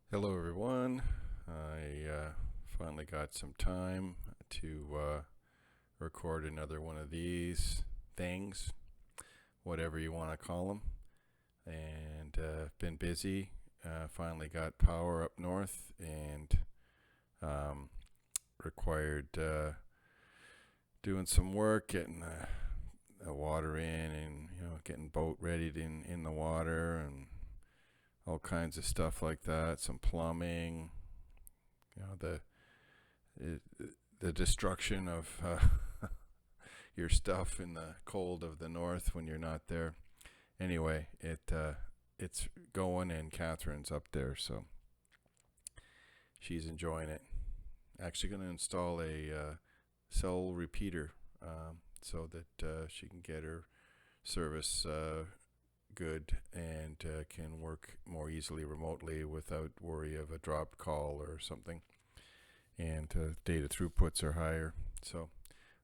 Hello, everyone. I finally got some time to record another one of these things, whatever you want to call them. And been busy. Finally got power up north and um, required doing some work, getting the water in, and getting boat ready in the water and all kinds of stuff like that. Some plumbing. You know the it, the destruction of your stuff in the cold of the north when you're not there. Anyway, it's going, and Catherine's up there, so she's enjoying it. Actually, going to install a cell repeater so that she can get her service good and can work more easily remotely without worry of a dropped call or something. And data throughputs are higher, so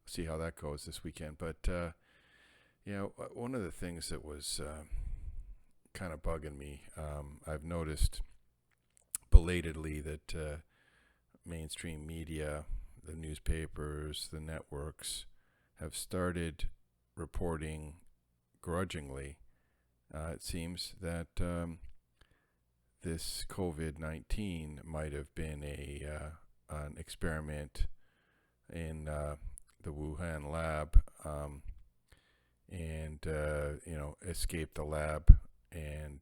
see how that goes this weekend. But one of the things that was kind of bugging me, I've noticed belatedly that mainstream media, the newspapers, the networks, have started reporting grudgingly. It seems that this COVID-19 might have been an experiment in the Wuhan lab, and escaped the lab, and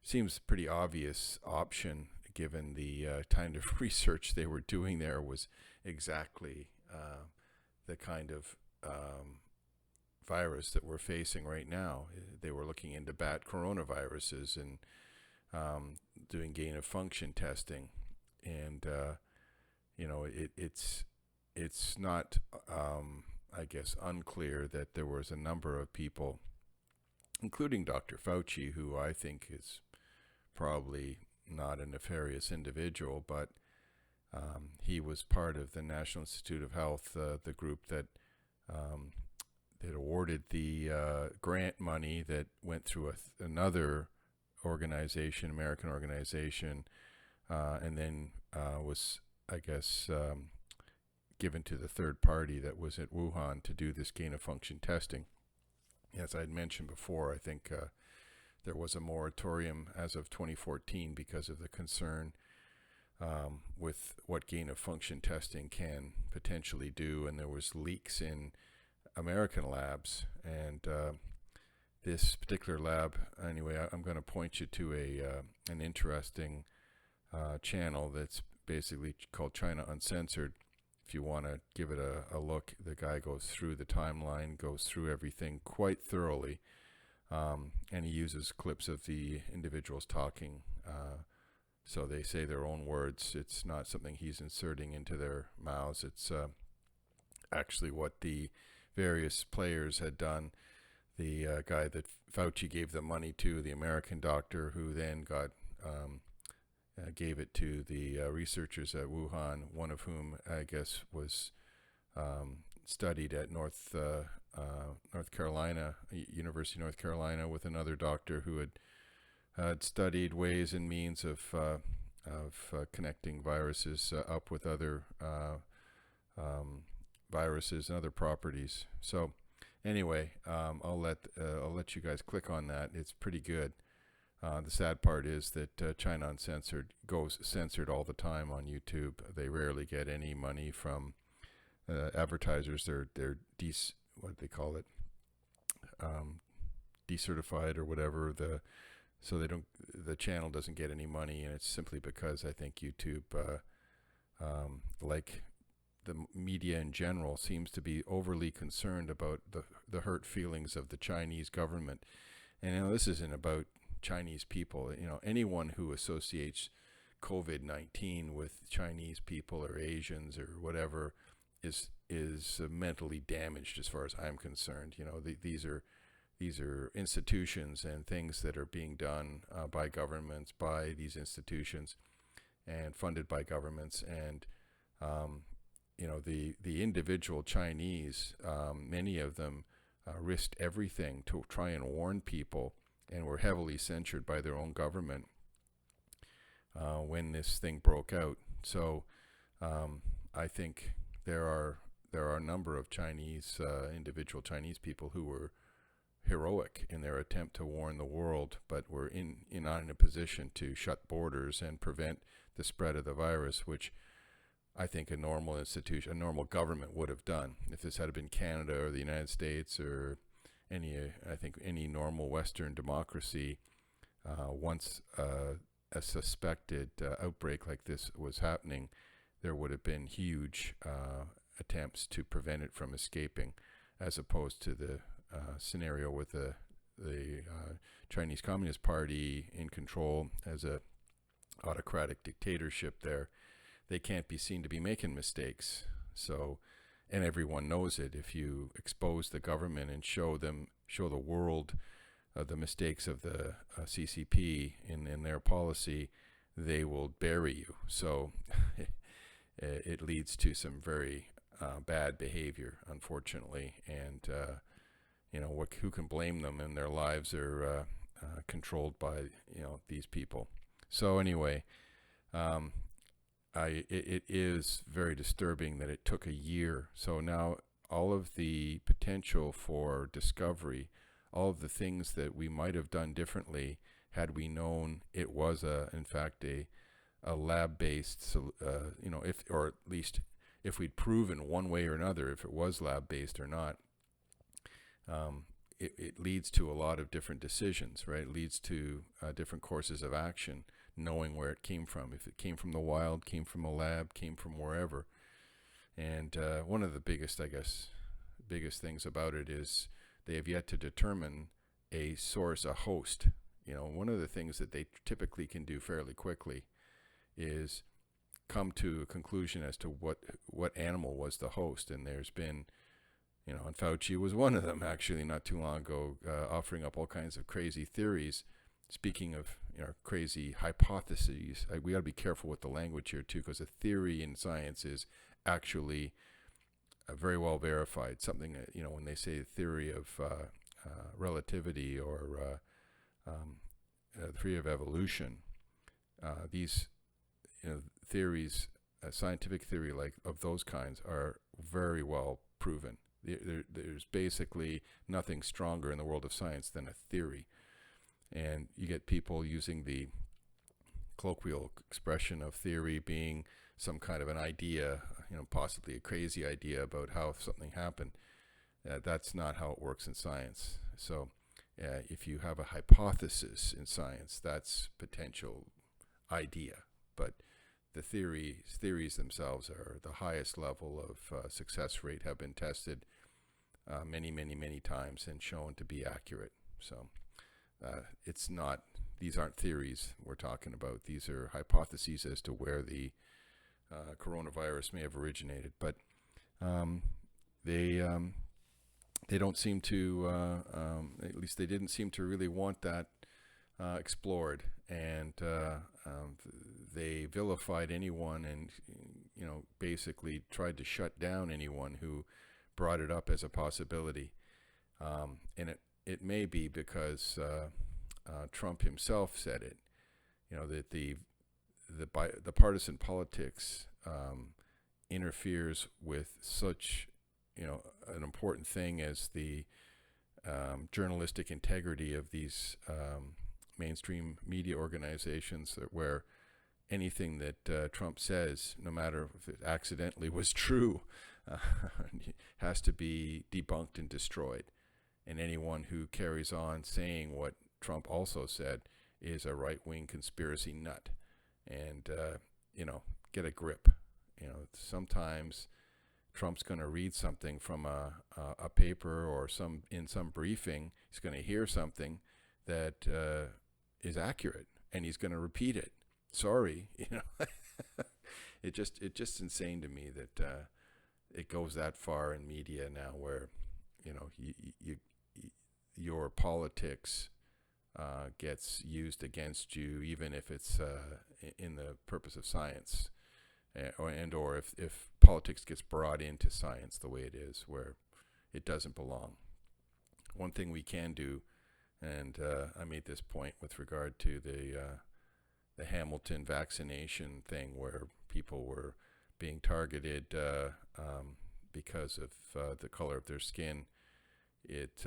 seems pretty obvious option given the kind of research they were doing there was exactly the kind of virus that we're facing right now. They were looking into bat coronaviruses and doing gain of function testing, and it's not, I guess, unclear that there was a number of people, including Dr. Fauci, who I think is probably not a nefarious individual, but he was part of the National Institute of Health, the group um, that awarded the grant money that went through another organization, American organization, and then was, I guess, given to the third party that was at Wuhan to do this gain of function testing. As I had mentioned before, I think there was a moratorium as of 2014 because of the concern with what gain of function testing can potentially do, and there was leaks in American labs, and this particular lab. Anyway, I'm going to point you to an interesting channel that's basically called China Uncensored. If you want to give it a look, the guy goes through the timeline, goes through everything quite thoroughly, and he uses clips of the individuals talking. So they say their own words. It's not something he's inserting into their mouths. It's actually what the various players had done. The guy that Fauci gave the money to, the American doctor, who then gave it to the researchers at Wuhan, one of whom I guess was studied at North Carolina, University of North Carolina, with another doctor who had studied ways and means of connecting viruses up with other viruses and other properties. So anyway, I'll let you guys click on that. It's pretty good. The sad part is that China Uncensored goes censored all the time on YouTube. They rarely get any money from advertisers. They're what do they call it, um, decertified or whatever. So they don't, the channel doesn't get any money, and it's simply because I think YouTube, like the media in general, seems to be overly concerned about the hurt feelings of the Chinese government. And this isn't about Chinese people. Anyone who associates COVID-19 with Chinese people or Asians or whatever is mentally damaged, as far as I'm concerned. These are institutions and things that are being done by governments, by these institutions, and funded by governments. And the individual Chinese, many of them risked everything to try and warn people, and were heavily censured by their own government. when this thing broke out. So I think there are a number of Chinese individual Chinese people who were heroic in their attempt to warn the world, but were not in a position to shut borders and prevent the spread of the virus, which I think a normal institution, a normal government would have done. If this had been Canada or the United States or I think any normal Western democracy, once a suspected outbreak like this was happening, there would have been huge attempts to prevent it from escaping, as opposed to the scenario with the Chinese Communist Party in control as a autocratic dictatorship there. They can't be seen to be making mistakes. So, and everyone knows it. If you expose the government and show the world the mistakes of the CCP in their policy, they will bury you. So it leads to some very bad behavior, unfortunately. And who can blame them? And their lives are controlled by these people. So anyway, it is very disturbing that it took a year. So now all of the potential for discovery, all of the things that we might have done differently had we known it was in fact a lab-based, or at least if we'd proven one way or another if it was lab-based or not. It leads to a lot of different decisions, right? It leads to different courses of action, knowing where it came from. If it came from the wild, came from a lab, came from wherever. And one of the biggest things about it is they have yet to determine a source, a host. One of the things that they typically can do fairly quickly is come to a conclusion as to what animal was the host. And there's been, and Fauci was one of them actually not too long ago, offering up all kinds of crazy theories. Speaking of crazy hypotheses, we got to be careful with the language here too, because a theory in science is actually very well verified. Something that, when they say theory of relativity or theory of evolution, these theories, scientific theory like of those kinds, are very well proven. There's basically nothing stronger in the world of science than a theory. And you get people using the colloquial expression of theory being some kind of an idea, possibly a crazy idea about how something happened. That's not how it works in science. So if you have a hypothesis in science, that's potential idea. But the theories themselves are the highest level of success rate, have been tested many, many, many times and shown to be accurate. So these aren't theories we're talking about. These are hypotheses as to where the coronavirus may have originated. But they don't seem to, at least they didn't seem to really want that explored. And they vilified anyone and, basically tried to shut down anyone who brought it up as a possibility. And it may be because Trump himself said it, that the partisan politics interferes with such, an important thing as the journalistic integrity of these mainstream media organizations, where anything that Trump says, no matter if it accidentally was true, has to be debunked and destroyed. And anyone who carries on saying what Trump also said is a right-wing conspiracy nut. And, get a grip. Sometimes Trump's going to read something from a paper or in some briefing. He's going to hear something that is accurate, and he's going to repeat it. Sorry, it's just insane to me that it goes that far in media now, where your politics gets used against you, even if it's in the purpose of science, or if politics gets brought into science the way it is, where it doesn't belong. One thing we can do, and I made this point with regard to the Hamilton vaccination thing where people were being targeted because of the color of their skin. It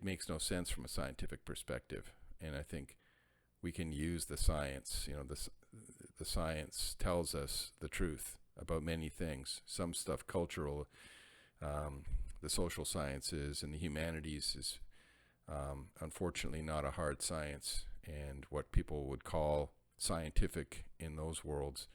makes no sense from a scientific perspective, and I think we can use the science. The science tells us the truth about many things. Some stuff, cultural, the social sciences, and the humanities is unfortunately not a hard science, and what people would call scientific in those worlds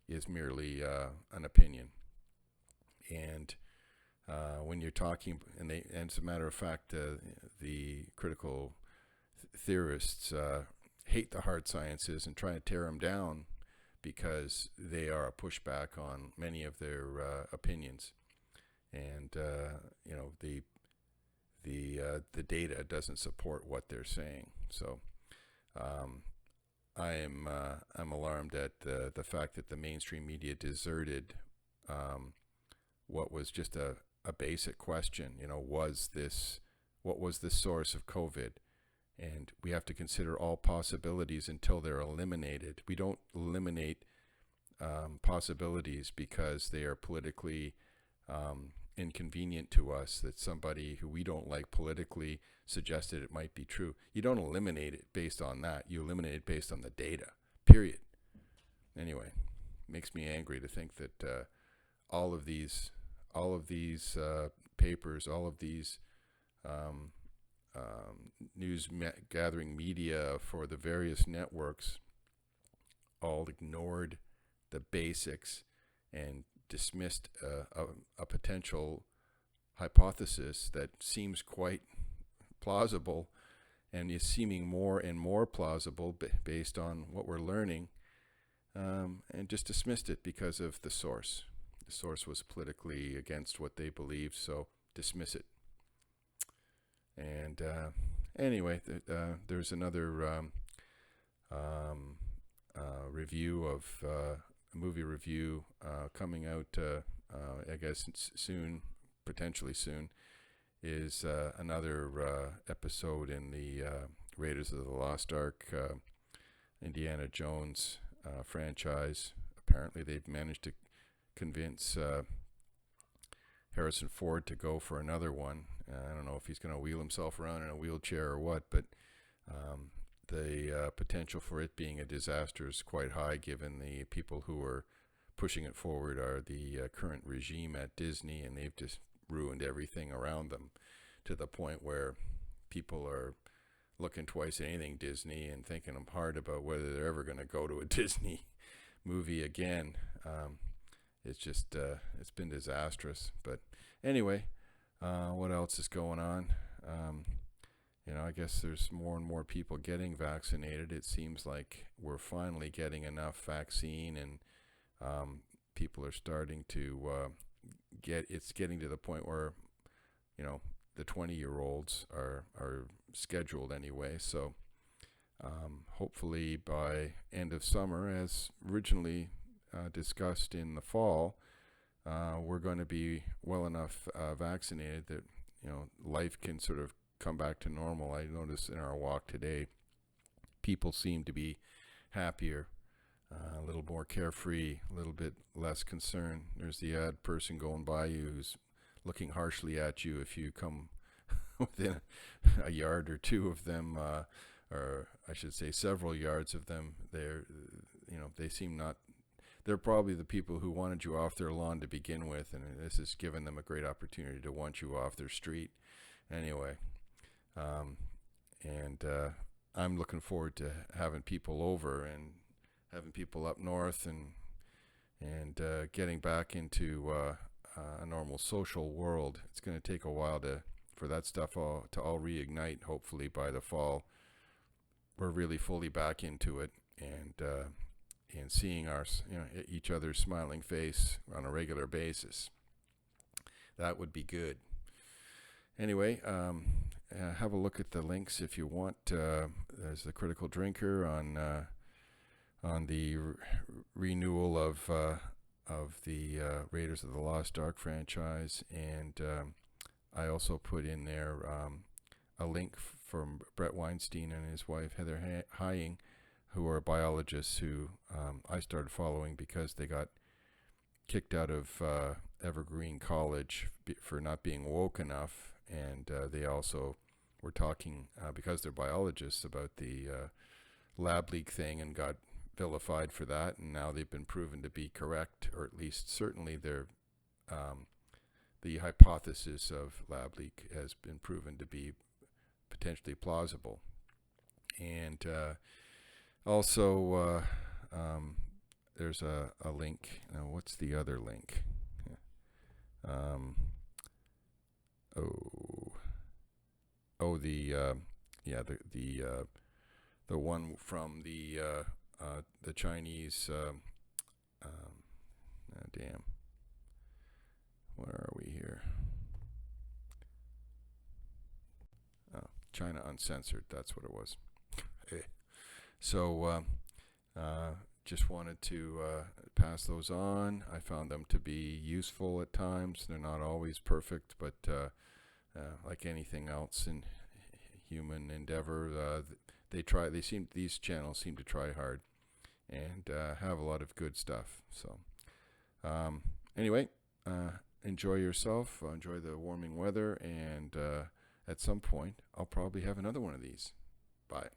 is merely an opinion. And when you're talking, and as a matter of fact, the critical theorists hate the hard sciences and try to tear them down because they are a pushback on many of their opinions, and the data doesn't support what they're saying. So I'm alarmed at the fact that the mainstream media deserted what was just a basic question. What was the source of COVID? And we have to consider all possibilities until they're eliminated. We don't eliminate possibilities because they are politically inconvenient to us, that somebody who we don't like politically suggested it might be true. You don't eliminate it based on that. You eliminate it based on the data, period. Anyway, makes me angry to think that all of these papers, all of these gathering media for the various networks all ignored the basics and dismissed a potential hypothesis that seems quite plausible and is seeming more and more plausible based on what we're learning, and just dismissed it because of the source. The source was politically against what they believed, so dismiss it. And anyway, there's another review of a movie review coming out, I guess soon, potentially soon, is another episode in the Raiders of the Lost Ark, Indiana Jones franchise. Apparently they've managed to convince Harrison Ford to go for another one. I don't know if he's going to wheel himself around in a wheelchair or what, but the potential for it being a disaster is quite high, given the people who are pushing it forward are the current regime at Disney, and they've just ruined everything around them to the point where people are looking twice at anything Disney and thinking hard about whether they're ever going to go to a Disney movie again. It's just it's been disastrous. But anyway, what else is going on? I guess there's more and more people getting vaccinated. It seems like we're finally getting enough vaccine, and people are starting to it's getting to the point where the 20-year-olds are scheduled anyway. So hopefully by end of summer, as originally discussed in the fall, we're going to be well enough vaccinated that life can sort of come back to normal. I noticed in our walk today, people seem to be happier, a little more carefree, a little bit less concerned. There's the odd person going by you who's looking harshly at you if you come within a yard or two of them, or I should say several yards of them. They seem not. They're probably the people who wanted you off their lawn to begin with, and this has given them a great opportunity to want you off their street. Anyway, I'm looking forward to having people over and having people up north and getting back into a normal social world. It's going to take a while for that stuff to all reignite. Hopefully by the fall, we're really fully back into it, and seeing each other's smiling face on a regular basis. That would be good. Anyway, have a look at the links if you want. There's the Critical Drinker on the renewal of the Raiders of the Lost Ark franchise, and I also put in there a link from Brett Weinstein and his wife Heather Heying who are biologists who I started following because they got kicked out of Evergreen College for not being woke enough, and they also were talking because they're biologists about the lab leak thing and got vilified for that, and now they've been proven to be correct, or at least certainly they're the hypothesis of lab leak has been proven to be potentially plausible. And also there's a link. Now, what's the other link? Um, the one from the Chinese. Damn. Where are we here? Oh, China Uncensored. That's what it was. So just wanted to pass those on. I found them to be useful at times. They're not always perfect, but like anything else in human endeavor, these channels seem to try hard and have a lot of good stuff. So anyway, enjoy yourself, enjoy the warming weather, and at some point I'll probably have another one of these. Bye.